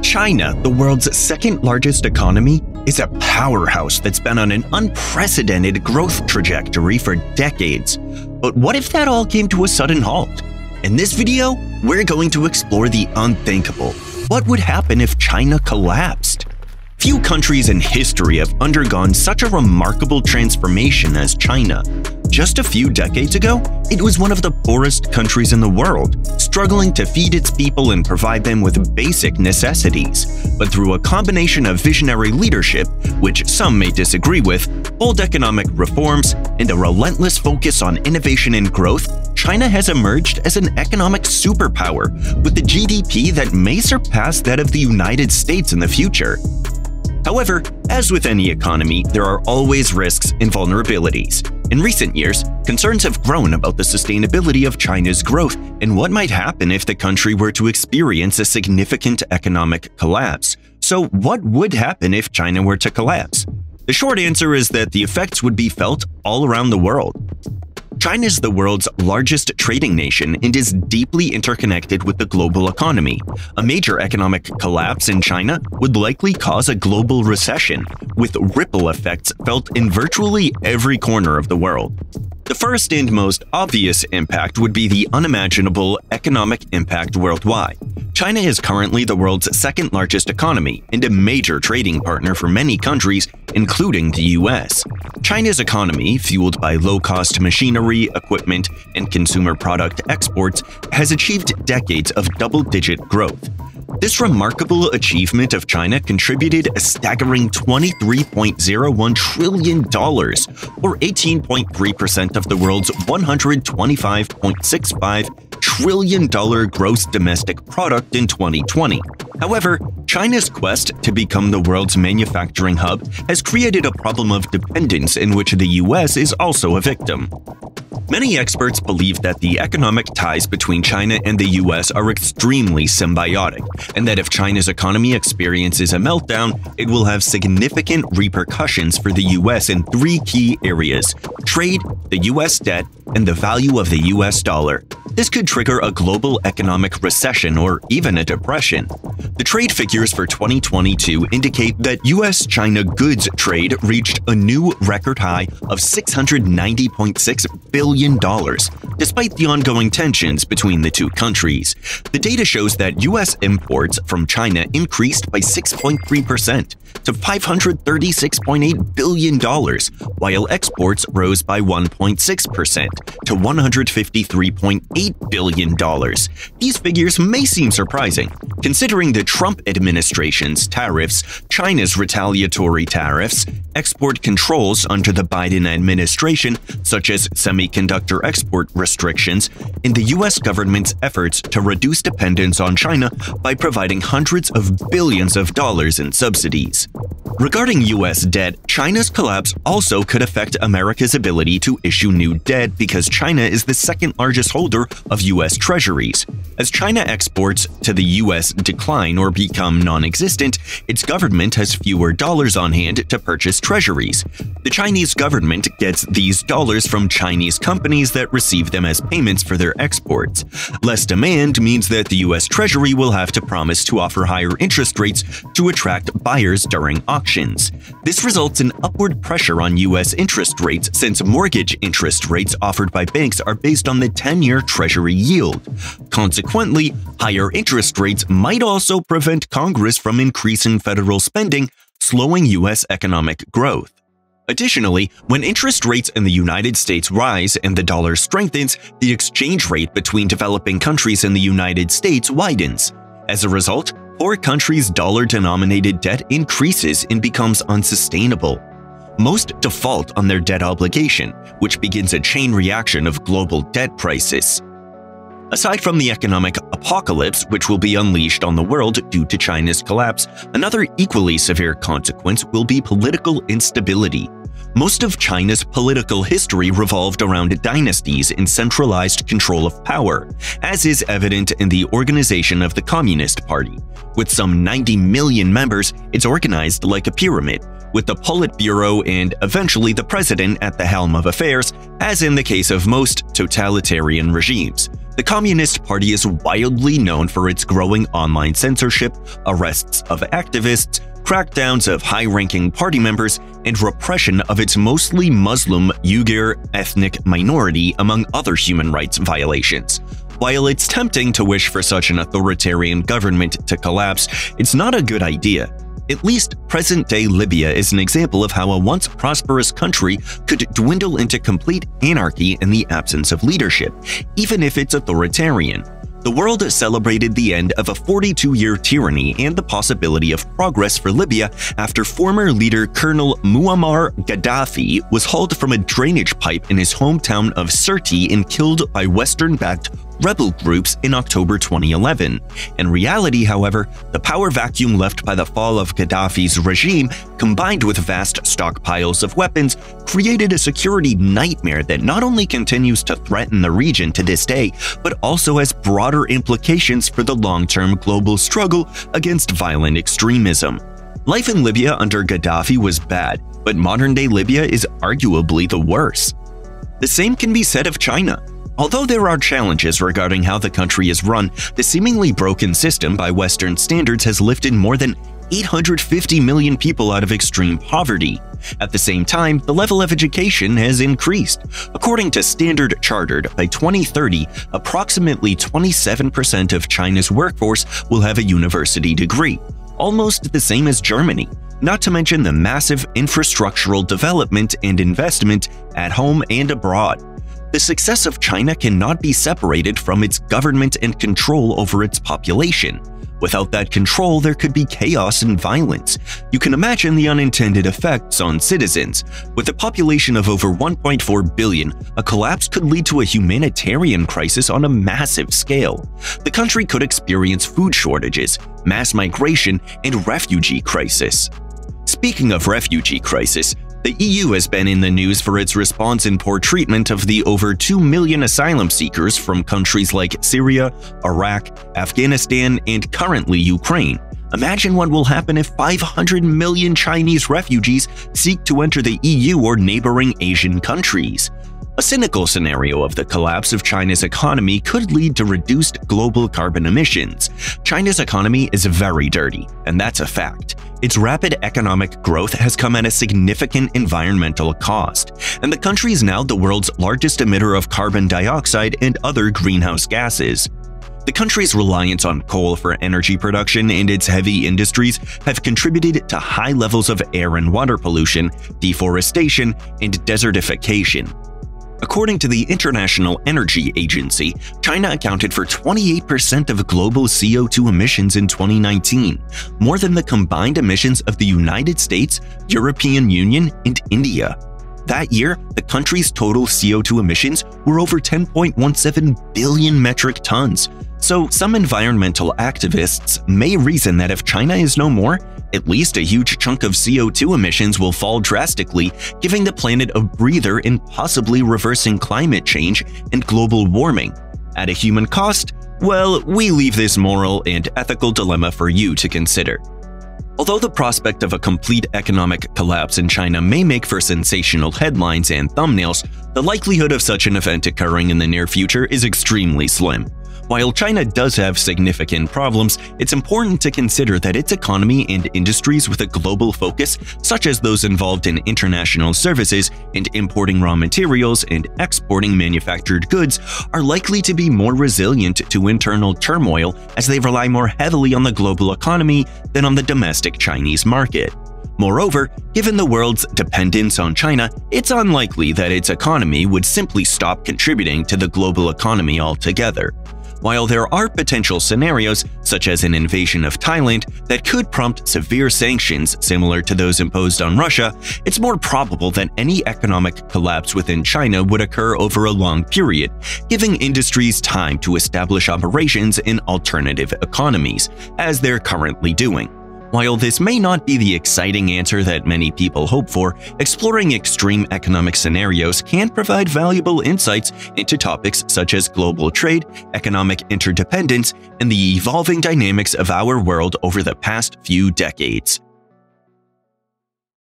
China, the world's second-largest economy, is a powerhouse that's been on an unprecedented growth trajectory for decades. But what if that all came to a sudden halt? In this video, we're going to explore the unthinkable. What would happen if China collapsed? Few countries in history have undergone such a remarkable transformation as China. Just a few decades ago, it was one of the poorest countries in the world, struggling to feed its people and provide them with basic necessities. But through a combination of visionary leadership, which some may disagree with, bold economic reforms, and a relentless focus on innovation and growth, China has emerged as an economic superpower with a GDP that may surpass that of the United States in the future. However, as with any economy, there are always risks and vulnerabilities. In recent years, concerns have grown about the sustainability of China's growth and what might happen if the country were to experience a significant economic collapse. So, what would happen if China were to collapse? The short answer is that the effects would be felt all around the world. China is the world's largest trading nation and is deeply interconnected with the global economy. A major economic collapse in China would likely cause a global recession, with ripple effects felt in virtually every corner of the world. The first and most obvious impact would be the unimaginable economic impact worldwide. China is currently the world's second-largest economy and a major trading partner for many countries, including the US. China's economy, fueled by low-cost machinery, equipment, and consumer product exports, has achieved decades of double-digit growth. This remarkable achievement of China contributed a staggering $23.01 trillion, or 18.3% of the world's $125.65 trillion gross domestic product in 2020. However, China's quest to become the world's manufacturing hub has created a problem of dependence in which the US is also a victim. Many experts believe that the economic ties between China and the US are extremely symbiotic, and that if China's economy experiences a meltdown, it will have significant repercussions for the US in three key areas: trade, the US debt, and the value of the US dollar. This could trigger a global economic recession or even a depression. The trade figures for 2022 indicate that US-China goods trade reached a new record high of $690.6 billion, despite the ongoing tensions between the two countries. The data shows that US imports from China increased by 6.3% to $536.8 billion, while exports rose by 1.6% to $153.8 billion. These figures may seem surprising, considering the Trump administration's tariffs, China's retaliatory tariffs, export controls under the Biden administration, such as semiconductor export restrictions, and the US government's efforts to reduce dependence on China by providing hundreds of billions of dollars in subsidies. Regarding US debt, China's collapse also could affect America's ability to issue new debt because China is the second-largest holder of US treasuries. As China exports to the US decline or become non-existent, its government has fewer dollars on hand to purchase treasuries. The Chinese government gets these dollars from Chinese companies that receive them as payments for their exports. Less demand means that the US Treasury will have to promise to offer higher interest rates to attract buyers during auctions. This results in upward pressure on US interest rates since mortgage interest rates offered by banks are based on the 10-year Treasury yield. Consequently, higher interest rates might also prevent Congress from increasing federal spending, slowing US economic growth. Additionally, when interest rates in the United States rise and the dollar strengthens, the exchange rate between developing countries in the United States widens. As a result, poor countries' dollar-denominated debt increases and becomes unsustainable. Most default on their debt obligation, which begins a chain reaction of global debt crisis. Aside from the economic apocalypse which will be unleashed on the world due to China's collapse, another equally severe consequence will be political instability. Most of China's political history revolved around dynasties and centralized control of power, as is evident in the organization of the Communist Party. With some 90 million members, it's organized like a pyramid, with the Politburo and eventually the president at the helm of affairs, as in the case of most totalitarian regimes. The Communist Party is widely known for its growing online censorship, arrests of activists, crackdowns of high-ranking party members, and repression of its mostly Muslim Uyghur ethnic minority, among other human rights violations. While it's tempting to wish for such an authoritarian government to collapse, it's not a good idea. At least present-day Libya is an example of how a once prosperous country could dwindle into complete anarchy in the absence of leadership, even if it's authoritarian. The world celebrated the end of a 42-year tyranny and the possibility of progress for Libya after former leader Colonel Muammar Gaddafi was hauled from a drainage pipe in his hometown of Sirte and killed by Western-backed rebel groups in October 2011. In reality, however, the power vacuum left by the fall of Gaddafi's regime, combined with vast stockpiles of weapons, created a security nightmare that not only continues to threaten the region to this day, but also has broader implications for the long-term global struggle against violent extremism. Life in Libya under Gaddafi was bad, but modern-day Libya is arguably the worst. The same can be said of China. Although there are challenges regarding how the country is run, the seemingly broken system by Western standards has lifted more than 850 million people out of extreme poverty. At the same time, the level of education has increased. According to Standard Chartered, by 2030, approximately 27% of China's workforce will have a university degree, almost the same as Germany. Not to mention the massive infrastructural development and investment at home and abroad. The success of China cannot be separated from its government and control over its population. Without that control, there could be chaos and violence. You can imagine the unintended effects on citizens. With a population of over 1.4 billion, a collapse could lead to a humanitarian crisis on a massive scale. The country could experience food shortages, mass migration, and refugee crisis. Speaking of refugee crisis, the EU has been in the news for its response and poor treatment of the over 2 million asylum seekers from countries like Syria, Iraq, Afghanistan, and currently Ukraine. Imagine what will happen if 500 million Chinese refugees seek to enter the EU or neighboring Asian countries. A cynical scenario of the collapse of China's economy could lead to reduced global carbon emissions. China's economy is very dirty, and that's a fact. Its rapid economic growth has come at a significant environmental cost, and the country is now the world's largest emitter of carbon dioxide and other greenhouse gases. The country's reliance on coal for energy production and its heavy industries have contributed to high levels of air and water pollution, deforestation, and desertification. According to the International Energy Agency, China accounted for 28% of global CO2 emissions in 2019, more than the combined emissions of the United States, European Union, and India. That year, the country's total CO2 emissions were over 10.17 billion metric tons. So some environmental activists may reason that if China is no more, at least a huge chunk of CO2 emissions will fall drastically, giving the planet a breather and possibly reversing climate change and global warming. At a human cost? Well, we leave this moral and ethical dilemma for you to consider. Although the prospect of a complete economic collapse in China may make for sensational headlines and thumbnails, the likelihood of such an event occurring in the near future is extremely slim. While China does have significant problems, it's important to consider that its economy and industries with a global focus, such as those involved in international services and importing raw materials and exporting manufactured goods, are likely to be more resilient to internal turmoil as they rely more heavily on the global economy than on the domestic Chinese market. Moreover, given the world's dependence on China, it's unlikely that its economy would simply stop contributing to the global economy altogether. While there are potential scenarios, such as an invasion of Thailand, that could prompt severe sanctions similar to those imposed on Russia, it's more probable that any economic collapse within China would occur over a long period, giving industries time to establish operations in alternative economies, as they're currently doing. While this may not be the exciting answer that many people hope for, exploring extreme economic scenarios can provide valuable insights into topics such as global trade, economic interdependence, and the evolving dynamics of our world over the past few decades.